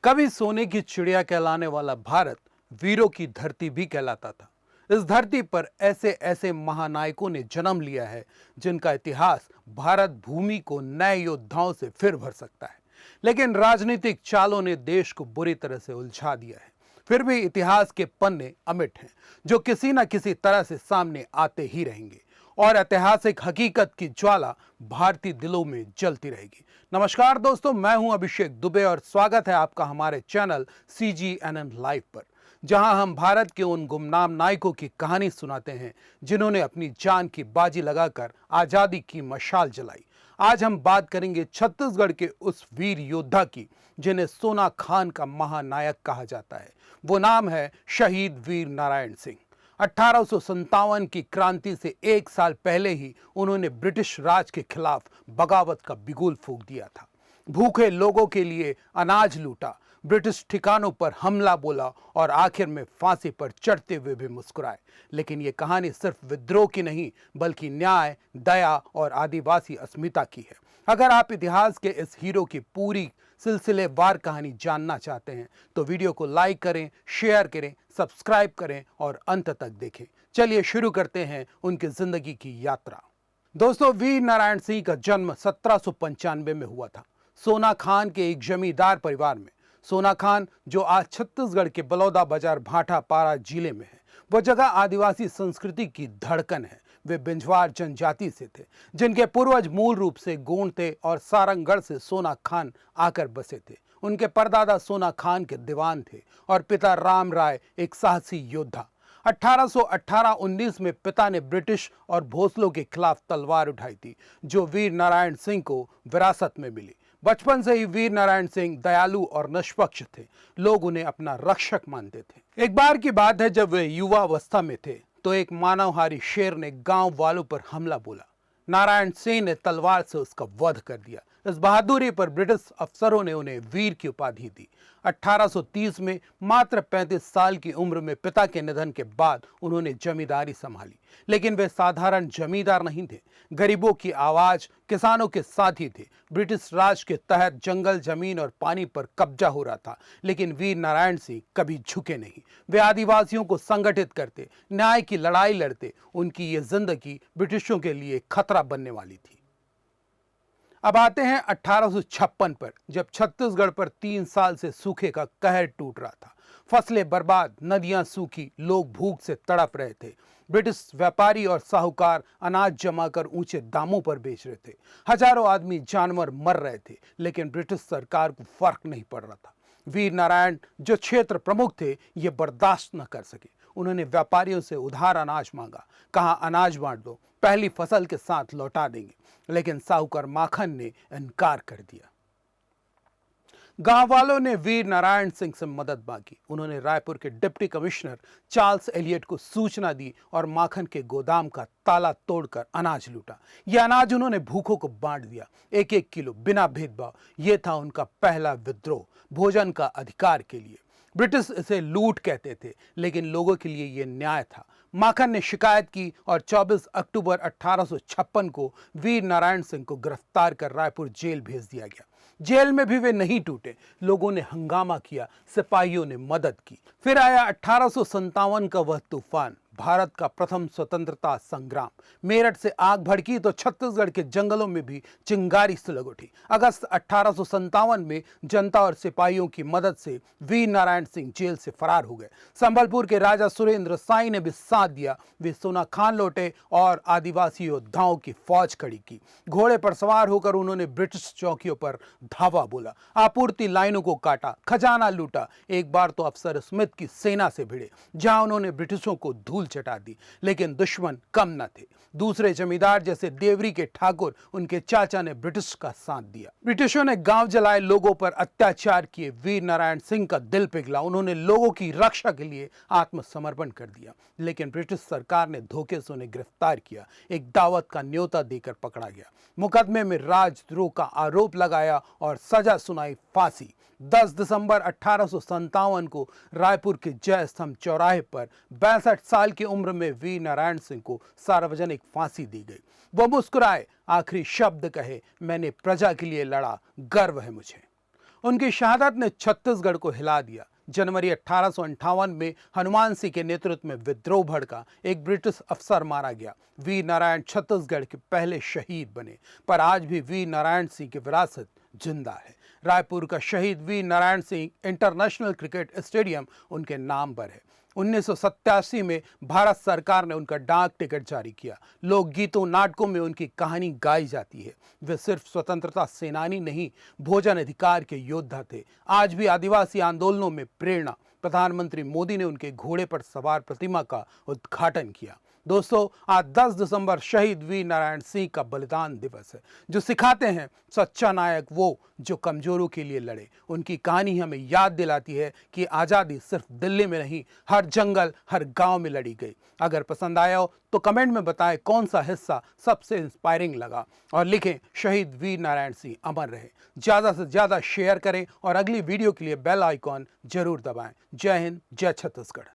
कभी सोने की चिड़िया कहलाने वाला भारत वीरों की धरती भी कहलाता था। इस धरती पर ऐसे ऐसे महानायकों ने जन्म लिया है जिनका इतिहास भारत भूमि को नए योद्धाओं से फिर भर सकता है। लेकिन राजनीतिक चालों ने देश को बुरी तरह से उलझा दिया है। फिर भी इतिहास के पन्ने अमिट हैं, जो किसी न किसी तरह से सामने आते ही रहेंगे और ऐतिहासिक हकीकत की ज्वाला भारतीय दिलों में जलती रहेगी। नमस्कार दोस्तों, मैं हूं अभिषेक दुबे और स्वागत है आपका हमारे चैनल CGNN लाइव पर, जहां हम भारत के उन गुमनाम नायकों की कहानी सुनाते हैं जिन्होंने अपनी जान की बाजी लगाकर आजादी की मशाल जलाई। आज हम बात करेंगे छत्तीसगढ़ के उस वीर योद्धा की जिन्हें सोना खान का महानायक कहा जाता है। वो नाम है शहीद वीर नारायण सिंह। 1857 की क्रांति से एक साल पहले ही उन्होंने ब्रिटिश राज के खिलाफ बगावत का बिगुल फूंक दिया था। भूखे लोगों के लिए अनाज लूटा, ब्रिटिश ठिकानों पर हमला बोला और आखिर में फांसी पर चढ़ते हुए भी मुस्कुराए। लेकिन ये कहानी सिर्फ विद्रोह की नहीं, बल्कि न्याय, दया और आदिवासी अस्मिता की है। अगर आप इतिहास के इस हीरो की पूरी सिलसिलेवार कहानी जानना चाहते हैं तो वीडियो को लाइक करें, शेयर करें, सब्सक्राइब करें और अंत तक देखें। चलिए शुरू करते हैं उनकी जिंदगी की यात्रा। दोस्तों, वीर नारायण सिंह का जन्म 1795 में हुआ था, सोना खान के एक जमींदार परिवार में। सोना खान, जो आज छत्तीसगढ़ के बलौदा बाजार भाटा पारा जिले में है, वह जगह आदिवासी संस्कृति की धड़कन है। वे बिंजवार जनजाति से थे, जिनके पूर्वज मूल रूप से गोंड थे और सारंगढ़ से सोना खान आकर बसे थे। उनके परदादा सोना खान के दीवान थे और पिता राम राय एक साहसी योद्धा। 1818-19 में पिता ने ब्रिटिश और भोसलों के खिलाफ तलवार उठाई थी, जो वीर नारायण सिंह को विरासत में मिली। बचपन से ही वीर नारायण सिंह दयालु और निष्पक्ष थे। लोग उन्हें अपना रक्षक मानते थे। एक बार की बात है, जब वे युवा अवस्था में थे तो एक मानवहारी शेर ने गांव वालों पर हमला बोला। नारायण सिंह ने तलवार से उसका वध कर दिया। इस बहादुरी पर ब्रिटिश अफसरों ने उन्हें वीर की उपाधि दी। 1830 में मात्र 35 साल की उम्र में पिता के निधन के बाद उन्होंने जमींदारी संभाली। लेकिन वे साधारण जमींदार नहीं थे, गरीबों की आवाज, किसानों के साथी थे। ब्रिटिश राज के तहत जंगल, जमीन और पानी पर कब्जा हो रहा था, लेकिन वीर नारायण सिंह कभी झुके नहीं। वे आदिवासियों को संगठित करते, न्याय की लड़ाई लड़ते। उनकी ये जिंदगी ब्रिटिशों के लिए खतरा बनने वाली थी। अब आते हैं 1856 पर, जब छत्तीसगढ़ पर 3 साल से सूखे का कहर टूट रहा था। फसलें बर्बाद, नदियां सूखी, लोग भूख से तड़प रहे थे। ब्रिटिश व्यापारी और साहूकार अनाज जमा कर ऊंचे दामों पर बेच रहे थे। हजारों आदमी जानवर मर रहे थे, लेकिन ब्रिटिश सरकार को फर्क नहीं पड़ रहा था। वीर नारायण, जो क्षेत्र प्रमुख थे, ये बर्दाश्त न कर सके। उन्होंने व्यापारियों से उधार अनाज मांगा। कहा, अनाज बांट दो, पहली फसल के साथ लौटा देंगे। लेकिन साहूकार माखन ने इनकार कर दिया। गांव वालों ने वीर नारायण सिंह से मदद मांगी। उन्होंने रायपुर के डिप्टी कमिश्नर चार्ल्स एलियट को सूचना दी और माखन के गोदाम का ताला तोड़कर अनाज लूटा। यह अनाज उन्होंने भूखों को बांट दिया, 1-1 किलो, बिना भेदभाव। यह था उनका पहला विद्रोह, भोजन का अधिकार के लिए। ब्रिटिश इसे लूट कहते थे, लेकिन लोगों के लिए यह न्याय था। माखन ने शिकायत की और 24 अक्टूबर 1856 को वीर नारायण सिंह को गिरफ्तार कर रायपुर जेल भेज दिया गया। जेल में भी वे नहीं टूटे। लोगों ने हंगामा किया, सिपाहियों ने मदद की। फिर आया 1857 का वह तूफान, भारत का प्रथम स्वतंत्रता संग्राम। मेरठ से आग भड़की तो छत्तीसगढ़ के जंगलों में भी चिंगारी सुलग उठी। अगस्त 1857 में जनता और सिपाहियों की मदद से वीर नारायण सिंह जेल से फरार हो गए। संबलपुर के राजा सुरेंद्र साई ने भी साथ दिया। वे सोना खान लौटे और आदिवासी योद्धाओं की फौज खड़ी की। घोड़े पर सवार होकर उन्होंने ब्रिटिश चौकियों पर धावा बोला, आपूर्ति लाइनों को काटा, खजाना लूटा। एक बार तो अफसर स्मिथ की सेना से भिड़े, जहां उन्होंने ब्रिटिशों को धूल चटा दी। लेकिन दुश्मन कम न थे। दूसरे जमींदार जैसे देवरी के ठाकुर, उनके चाचा ने ब्रिटिश का साथ दिया। ब्रिटिशों ने गांव जलाए, लोगों पर अत्याचार किए। वीर नारायण सिंह का दिल पिघला। उन्होंने लोगों की रक्षा के लिए आत्मसमर्पण कर दिया। लेकिन ब्रिटिश सरकार ने धोखे से उन्हें गिरफ्तार किया। एक दावत का न्योता देकर पकड़ा गया। मुकदमे में राजद्रोह का आरोप लगाया और सजा सुनाई, फांसी। 10 दिसंबर 1857 को रायपुर के जय स्तंभ चौराहे पर 62 साल की उम्र में वीर नारायण सिंह को सार्वजनिक फांसी दी गई। वो मुस्कुराए, आखिरी शब्द कहे, मैंने प्रजा के लिए लड़ा, गर्व है मुझे। उनकी शहादत ने छत्तीसगढ़ को हिला दिया। जनवरी 1858 में हनुमान सिंह के नेतृत्व में विद्रोह भड़का। एक ब्रिटिश अफसर मारा गया। वीर नारायण छत्तीसगढ़ के पहले शहीद बने, पर आज भी वीर नारायण सिंह की विरासत जिंदा है। रायपुर का Shaheed Veer Narayan Singh international cricket stadium उनके नाम पर है। 1987 में भारत सरकार ने उनका डाक टिकट जारी किया। लोकगीतों, नाटकों में उनकी कहानी गाई जाती है। वे सिर्फ स्वतंत्रता सेनानी नहीं, भोजन अधिकार के योद्धा थे। आज भी आदिवासी आंदोलनों में प्रेरणा। प्रधानमंत्री मोदी ने उनके घोड़े पर सवार प्रतिमा का उद्घाटन किया। दोस्तों, आज 10 दिसंबर शहीद वीर नारायण सिंह का बलिदान दिवस है, जो सिखाते हैं सच्चा नायक वो जो कमजोरों के लिए लड़े। उनकी कहानी हमें याद दिलाती है कि आज़ादी सिर्फ दिल्ली में नहीं, हर जंगल, हर गांव में लड़ी गई। अगर पसंद आया हो तो कमेंट में बताएं कौन सा हिस्सा सबसे इंस्पायरिंग लगा, और लिखें शहीद वीर नारायण सिंह अमर रहे। ज़्यादा से ज़्यादा शेयर करें और अगली वीडियो के लिए बेल आइकॉन जरूर दबाएं। जय हिंद, जय छत्तीसगढ़।